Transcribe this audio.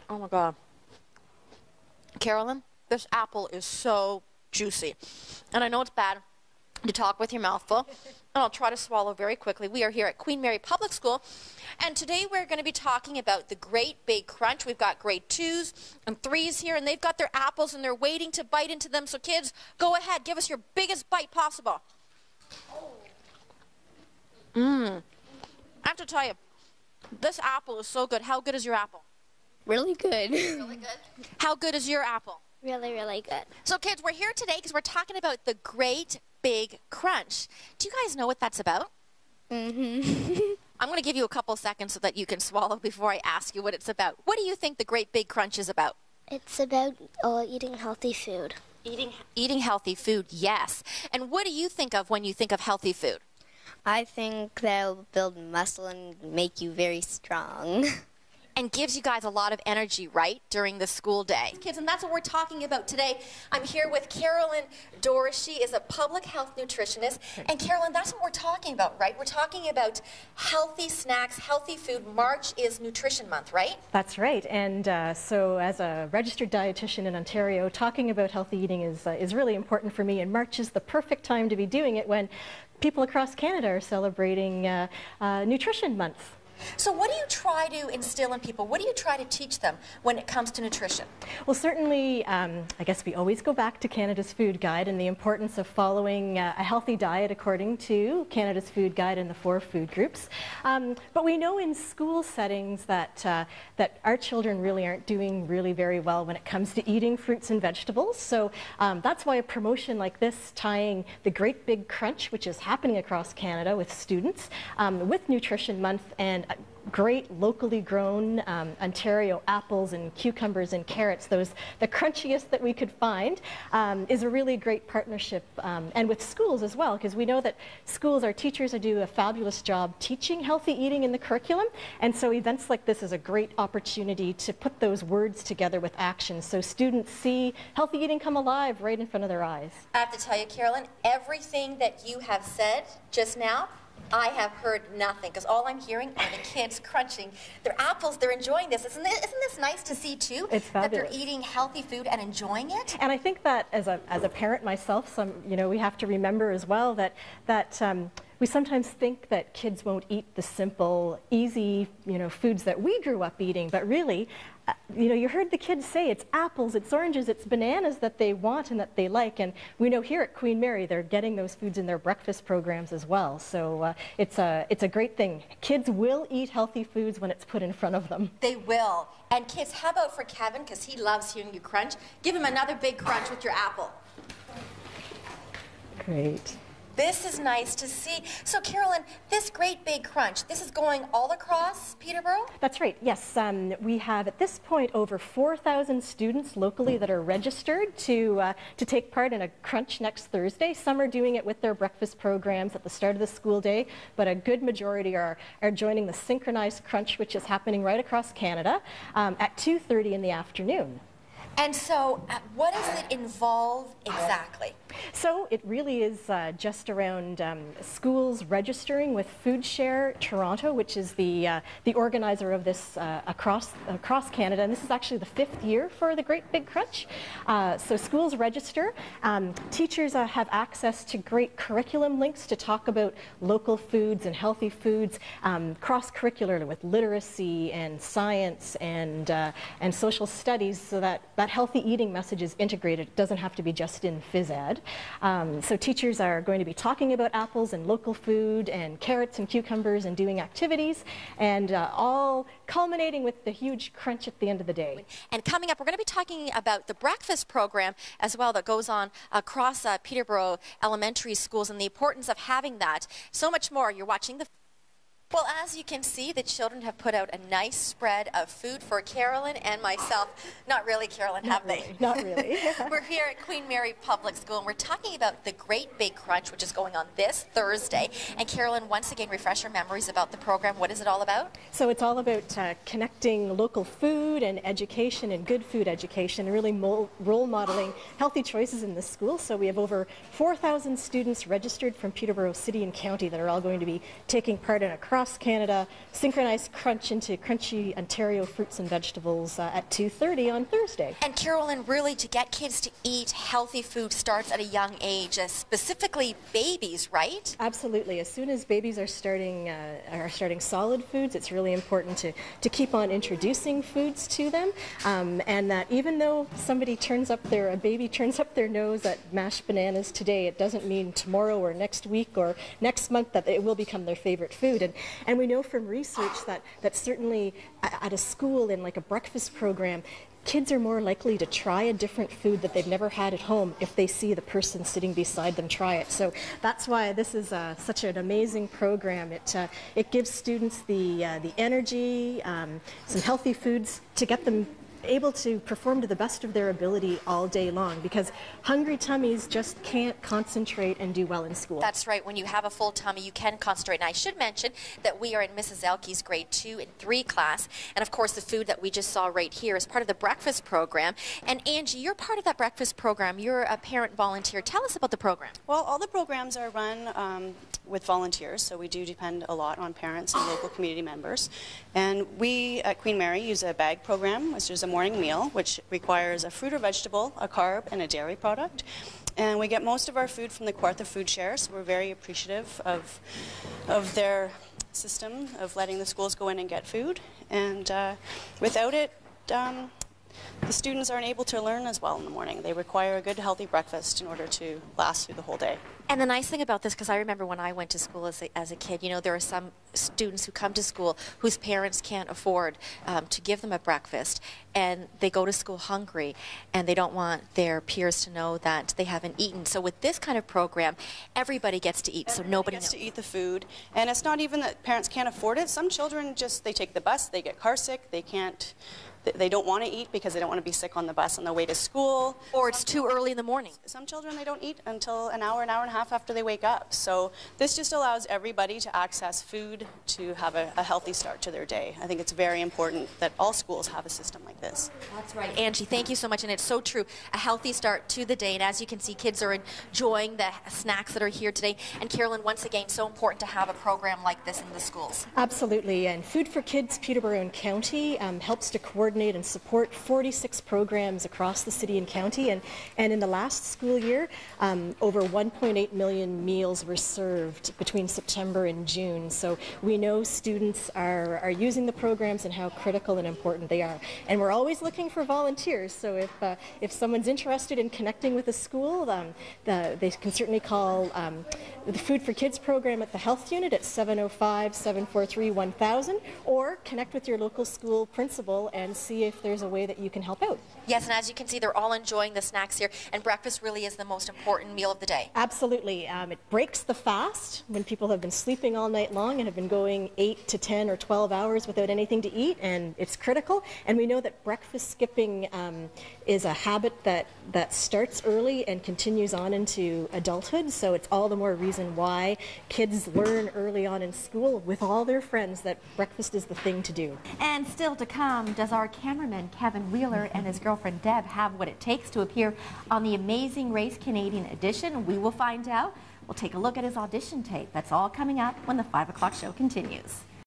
Oh my God. Carolyn, this apple is so juicy. And I know it's bad to talk with your mouth full, and I'll try to swallow very quickly. We are here at Queen Mary Public School, and today we're going to be talking about the Great Big Crunch. We've got grade 2s and 3s here, and they've got their apples, and they're waiting to bite into them. So kids, go ahead, give us your biggest bite possible. I have to tell you, this apple is so good. How good is your apple? Really good. Really good. How good is your apple? Really, really good. So kids, we're here today because we're talking about the Great Big Crunch. Do you guys know what that's about? Mm-hmm. I'm going to give you a couple seconds so that you can swallow before I ask you what it's about. What do you think the Great Big Crunch is about? It's about eating healthy food. Eating healthy food, yes. And what do you think of when you think of healthy food? I think they'll build muscle and make you very strong. And gives you guys a lot of energy, right, during the school day. Kids, and that's what we're talking about today. I'm here with Carolyn Doris. She is a public health nutritionist. And Carolyn, that's what we're talking about, right? We're talking about healthy snacks, healthy food. March is Nutrition Month, right? That's right. And so as a registered dietitian in Ontario, talking about healthy eating is really important for me. And March is the perfect time to be doing it when people across Canada are celebrating Nutrition Month. So what do you try to instill in people? What do you try to teach them when it comes to nutrition? Well, certainly, I guess we always go back to Canada's Food Guide and the importance of following a healthy diet according to Canada's Food Guide and the 4 food groups. But we know in school settings that our children really aren't doing really very well when it comes to eating fruits and vegetables. So that's why a promotion like this, tying the Great Big Crunch, which is happening across Canada with students, with Nutrition Month and great locally grown Ontario apples and cucumbers and carrots, the crunchiest that we could find, is a really great partnership, and with schools as well, because we know that schools, our teachers do a fabulous job teaching healthy eating in the curriculum, and so events like this is a great opportunity to put those words together with action so students see healthy eating come alive right in front of their eyes. I have to tell you, Carolyn, everything that you have said just now, I have heard nothing, because all I'm hearing are the kids crunching their apples. They're enjoying this. Isn't this nice to see, too? It's fabulous. That they're eating healthy food and enjoying it? And I think that as a parent myself, we have to remember as well that we sometimes think that kids won't eat the simple, easy, foods that we grew up eating, but really, you heard the kids say it's apples, it's oranges, it's bananas that they want and that they like, and we know here at Queen Mary they're getting those foods in their breakfast programs as well. So it's a great thing. Kids will eat healthy foods when it's put in front of them. They will. And kids, how about for Kevin, because he loves hearing you crunch? Give him another big crunch with your apple. Great. This is nice to see. So, Carolyn, this Great Big Crunch, this is going all across Peterborough? That's right, yes. We have, at this point, over 4,000 students locally that are registered to take part in a crunch next Thursday. Some are doing it with their breakfast programs at the start of the school day, but a good majority are joining the synchronized crunch, which is happening right across Canada, at 2:30 in the afternoon. And so, what does it involve exactly? So it really is just around schools registering with Food Share Toronto, which is the organizer of this across Canada. And this is actually the 5th year for the Great Big Crunch. So schools register. Teachers have access to great curriculum links to talk about local foods and healthy foods, cross-curricular with literacy and science and social studies, so that healthy eating message is integrated. It doesn't have to be just in phys ed. So teachers are going to be talking about apples and local food and carrots and cucumbers and doing activities, and all culminating with the huge crunch at the end of the day. And coming up, we're going to be talking about the breakfast program as well that goes on across Peterborough elementary schools and the importance of having that. So much more. You're watching the... Well, as you can see, the children have put out a nice spread of food for Carolyn and myself. Not really, Carolyn, have they? Not really. We're here at Queen Mary Public School, and we're talking about the Great Big Crunch, which is going on this Thursday. And Carolyn, once again, refresh our memories about the program. What is it all about? So it's all about connecting local food and education and good food education, and really role modeling healthy choices in the school. So we have over 4,000 students registered from Peterborough City and County that are all going to be taking part in a crunch across Canada, synchronized crunch into crunchy Ontario fruits and vegetables at 2:30 on Thursday. And Carolyn, really to get kids to eat healthy food starts at a young age, specifically babies, right? Absolutely. As soon as babies are starting solid foods, it's really important to keep on introducing foods to them, and that even though a baby turns up their nose at mashed bananas today, it doesn't mean tomorrow or next week or next month that it will become their favorite food. And we know from research that certainly at a school in like a breakfast program, kids are more likely to try a different food that they've never had at home if they see the person sitting beside them try it. So that's why this is such an amazing program. It gives students the energy, some healthy foods to get them able to perform to the best of their ability all day long, because hungry tummies just can't concentrate and do well in school. That's right. When you have a full tummy, you can concentrate. And I should mention that we are in Mrs. Elke's grade 2 and 3 class. And of course, the food that we just saw right here is part of the breakfast program. And Angie, you're part of that breakfast program. You're a parent volunteer. Tell us about the program. Well, all the programs are run with volunteers, so we do depend a lot on parents and local community members. And we at Queen Mary use a bag program, which is a morning meal, which requires a fruit or vegetable, a carb, and a dairy product. And we get most of our food from the Kawartha Food Share, so we're very appreciative of their system of letting the schools go in and get food. And without it, the students aren't able to learn as well in the morning. They require a good, healthy breakfast in order to last through the whole day. And the nice thing about this, because I remember when I went to school as a kid, you know, there are some students who come to school whose parents can't afford to give them a breakfast, and they go to school hungry, and they don't want their peers to know that they haven't eaten. So with this kind of program, everybody gets to eat, so nobody gets knows. to eat the food. And it's not even that parents can't afford it. Some children they take the bus, they get car sick, they don't want to eat because they don't want to be sick on the bus on the way to school. Or it's too early in the morning. Some children, they don't eat until an hour and a half after they wake up. So this just allows everybody to access food to have a healthy start to their day. I think it's very important that all schools have a system like this. That's right. Angie, thank you so much. And it's so true. A healthy start to the day. And as you can see, kids are enjoying the snacks that are here today. And Carolyn, once again, so important to have a program like this in the schools. Absolutely. And Food for Kids Peterborough and County helps to coordinate and support 46 programs across the city and county. And in the last school year, over 1.8 million meals were served between September and June. So we know students are using the programs and how critical and important they are. And we're always looking for volunteers. So if someone's interested in connecting with a school, they can certainly call the Food for Kids program at the Health Unit at 705-743-1000, or connect with your local school principal and see if there's a way that you can help out. Yes, and as you can see, they're all enjoying the snacks here, and breakfast really is the most important meal of the day. Absolutely. It breaks the fast when people have been sleeping all night long and have been going 8 to 10 or 12 hours without anything to eat, and it's critical. And we know that breakfast skipping is a habit that starts early and continues on into adulthood, so it's all the more reason why kids learn early on in school with all their friends that breakfast is the thing to do. And still to come, does our cameraman Kevin Wheeler and his girlfriend Deb have what it takes to appear on the Amazing Race Canadian edition? We will find out. We'll take a look at his audition tape. That's all coming up when the 5 o'clock show continues.